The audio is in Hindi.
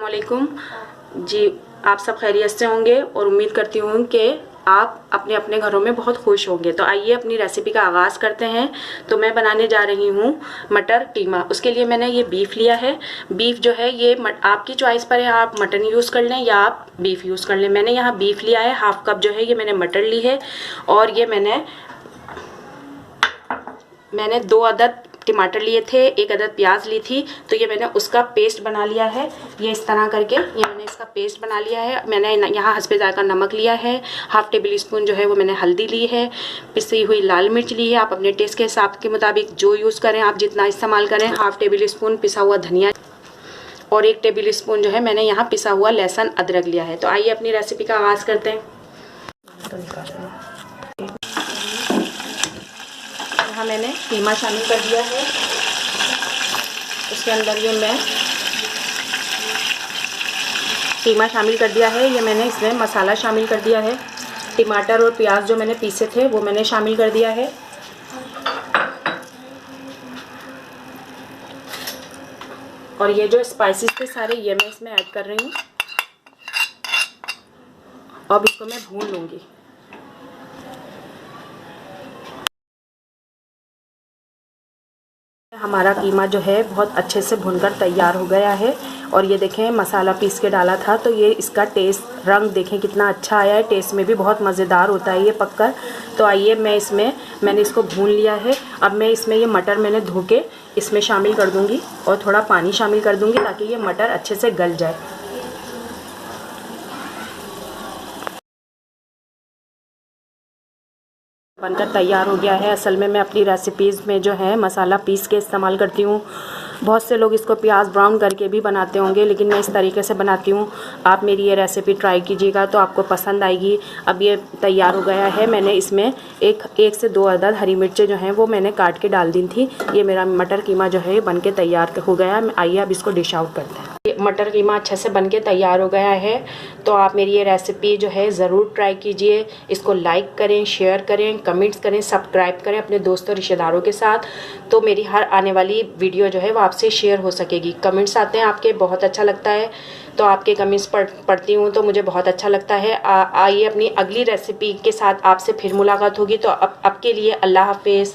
अस्सलामुअलैकुम जी। आप सब खैरियत से होंगे और उम्मीद करती हूँ कि आप अपने अपने घरों में बहुत खुश होंगे। तो आइए अपनी रेसिपी का आगाज़ करते हैं। तो मैं बनाने जा रही हूँ मटर कीमा। उसके लिए मैंने ये बीफ लिया है। बीफ जो है ये आपकी चॉइस पर है, आप मटन यूज़ कर लें या आप बीफ यूज़ कर लें। मैंने यहाँ बीफ लिया है, हाफ कप जो है ये मैंने मटर ली है। और ये मैंने 2 अदद टमाटर लिए थे, 1 अदद प्याज ली थी। तो ये मैंने उसका पेस्ट बना लिया है। ये इस तरह करके ये मैंने इसका पेस्ट बना लिया है। मैंने यहाँ हस्बे जायका नमक लिया है, हाफ टेबल स्पून जो है वो मैंने हल्दी ली है, पिसी हुई लाल मिर्च ली है। आप अपने टेस्ट के हिसाब के मुताबिक जो यूज़ करें, आप जितना इस्तेमाल करें। हाफ टेबल स्पून पिसा हुआ धनिया और 1 टेबल स्पून जो है मैंने यहाँ पिसा हुआ लहसुन अदरक लिया है। तो आइए अपनी रेसिपी का आगाज़ करते हैं। यहाँ मैंने कीमा शामिल कर दिया है। उसके अंदर ये मैं कीमा शामिल कर दिया है। ये मैंने इसमें मसाला शामिल कर दिया है। टमाटर और प्याज जो मैंने पीसे थे वो मैंने शामिल कर दिया है। और ये जो स्पाइसेस थे सारे ये मैं इसमें ऐड कर रही हूँ। अब इसको मैं भून लूँगी। हमारा कीमा जो है बहुत अच्छे से भुनकर तैयार हो गया है। और ये देखें मसाला पीस के डाला था तो ये इसका टेस्ट रंग देखें कितना अच्छा आया है। टेस्ट में भी बहुत मज़ेदार होता है ये पककर। तो आइए मैंने इसको भून लिया है। अब मैं इसमें ये मटर मैंने धो के इसमें शामिल कर दूंगी और थोड़ा पानी शामिल कर दूंगी ताकि ये मटर अच्छे से गल जाए। बनकर तैयार हो गया है। असल में मैं अपनी रेसिपीज़ में जो है मसाला पीस के इस्तेमाल करती हूँ। बहुत से लोग इसको प्याज ब्राउन करके भी बनाते होंगे, लेकिन मैं इस तरीके से बनाती हूँ। आप मेरी ये रेसिपी ट्राई कीजिएगा तो आपको पसंद आएगी। अब ये तैयार हो गया है। मैंने इसमें एक से 2 अदद हरी मिर्चें जो हैं वो मैंने काट के डाल दी थी। ये मेरा मटर कीमा जो है बन के तैयार हो गया है। आइए अब इसको डिश आउट करते हैं। मटर कीमा अच्छे से बनके तैयार हो गया है। तो आप मेरी ये रेसिपी जो है ज़रूर ट्राई कीजिए। इसको लाइक करें, शेयर करें, कमेंट्स करें, सब्सक्राइब करें अपने दोस्तों रिश्तेदारों के साथ। तो मेरी हर आने वाली वीडियो जो है वो आपसे शेयर हो सकेगी। कमेंट्स आते हैं आपके, बहुत अच्छा लगता है। तो आपके कमेंट्स पढ़ती हूँ तो मुझे बहुत अच्छा लगता है। आइए अपनी अगली रेसिपी के साथ आपसे फिर मुलाकात होगी। तो अब के लिए अल्लाह हाफिज़।